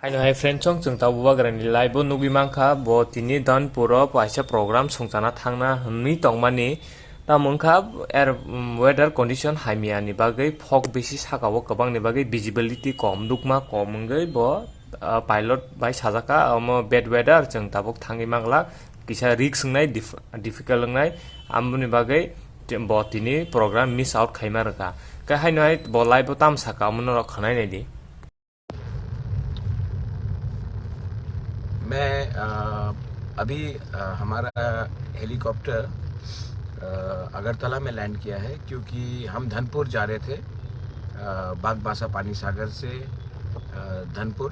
Haino hai friend chong chung ta buwa grani lai bo nugi mangkha bo tini danpuro paisa program sungchana thangna hmni tongmani ta mungkha weather condition haimia ni bagai fog besi sakao kwbang ni bagai visibility kom nukma kom wngoi bo pilot bai sajaka amo bad weather chung tabuk thangi mangla kisa risk ngai difficult ngai amni bagai bo tini program miss out khaima raka ka haino hai bo lai bo tam saka amno khanai nei di मैं अभी हमारा helicopter Agartala में land किया है क्योंकि हम धनपुर जा रहे थे बागबासा पानी सागर से धनपुर।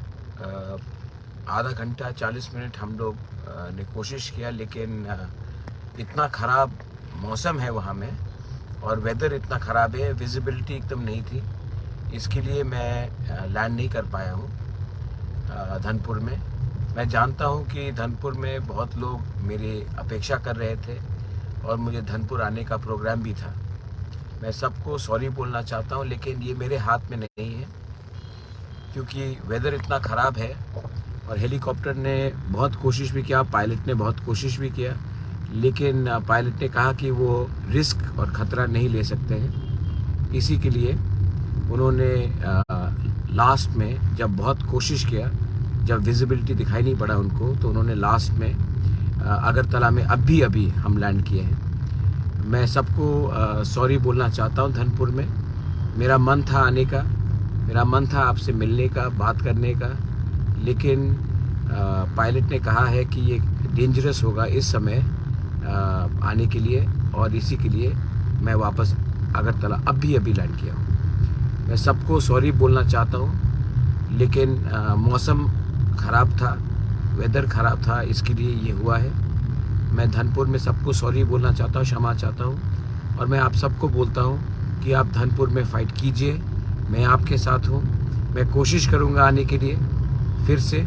आधा घंटा 40 मिनट हम लोग ने कोशिश किया, लेकिन इतना ख़राब मौसम है वहाँ में और वेदर इतना ख़राब है, विजिबिलिटी एकदम नहीं थी, इसके लिए मैं लैंड नहीं कर पाया हूँ धनपुर में। मैं जानता हूँ कि धनपुर में बहुत लोग मेरी अपेक्षा कर रहे थे और मुझे धनपुर आने का प्रोग्राम भी था। मैं सबको सॉरी बोलना चाहता हूँ, लेकिन ये मेरे हाथ में नहीं है क्योंकि वेदर इतना ख़राब है और हेलीकॉप्टर ने बहुत कोशिश भी किया, पायलट ने बहुत कोशिश भी किया, लेकिन पायलट ने कहा कि वो रिस्क और ख़तरा नहीं ले सकते हैं। इसी के लिए उन्होंने लास्ट में जब बहुत कोशिश किया, जब विजिबिलिटी दिखाई नहीं पड़ा उनको, तो उन्होंने लास्ट में अगरतला में अभी हम लैंड किए हैं। मैं सबको सॉरी बोलना चाहता हूँ धनपुर में। मेरा मन था आने का, मेरा मन था आपसे मिलने का, बात करने का, लेकिन पायलट ने कहा है कि ये डेंजरस होगा इस समय आने के लिए, और इसी के लिए मैं वापस अगरतला अभी लैंड किया हूँ। मैं सबको सॉरी बोलना चाहता हूँ, लेकिन मौसम ख़राब था, वेदर ख़राब था, इसके लिए ये हुआ है। मैं धनपुर में सबको सॉरी बोलना चाहता हूँ, क्षमा चाहता हूँ, और मैं आप सबको बोलता हूँ कि आप धनपुर में फ़ाइट कीजिए, मैं आपके साथ हूँ। मैं कोशिश करूँगा आने के लिए फिर से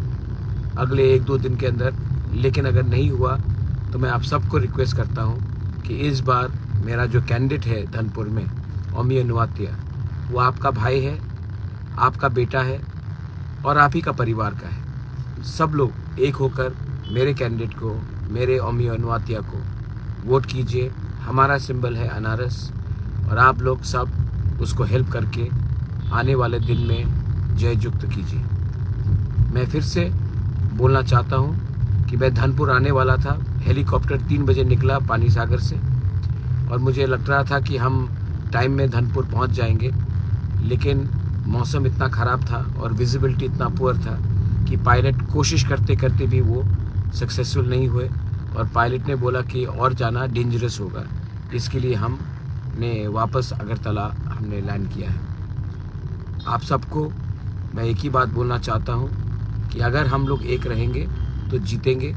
अगले 1-2 दिन के अंदर, लेकिन अगर नहीं हुआ तो मैं आप सबको रिक्वेस्ट करता हूँ कि इस बार मेरा जो कैंडिडेट है धनपुर में, ओमी अनुवातिया, वो आपका भाई है, आपका बेटा है और आप ही का परिवार का है। सब लोग एक होकर मेरे कैंडिडेट को, मेरे ओमी अनुवातिया को वोट कीजिए। हमारा सिंबल है अनारस, और आप लोग सब उसको हेल्प करके आने वाले दिन में जययुक्त कीजिए। मैं फिर से बोलना चाहता हूँ कि मैं धनपुर आने वाला था, हेलीकॉप्टर 3 बजे निकला पानी सागर से, और मुझे लग रहा था कि हम टाइम में धनपुर पहुँच जाएंगे, लेकिन मौसम इतना ख़राब था और विजिबिलिटी इतना पुअर था कि पायलट कोशिश करते करते भी वो सक्सेसफुल नहीं हुए, और पायलट ने बोला कि और जाना डेंजरस होगा, इसके लिए हमने वापस अगरतला हमने लैंड किया है। आप सबको मैं एक ही बात बोलना चाहता हूँ कि अगर हम लोग एक रहेंगे तो जीतेंगे।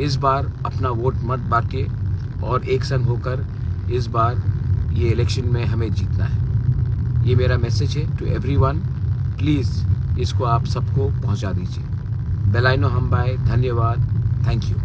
इस बार अपना वोट मत बांटिए और एक संग होकर इस बार ये इलेक्शन में हमें जीतना है। ये मेरा मैसेज है टू एवरीवन। प्लीज़ इसको आप सबको पहुंचा दीजिए। बेलाइनो हम बाय, धन्यवाद, थैंक यू।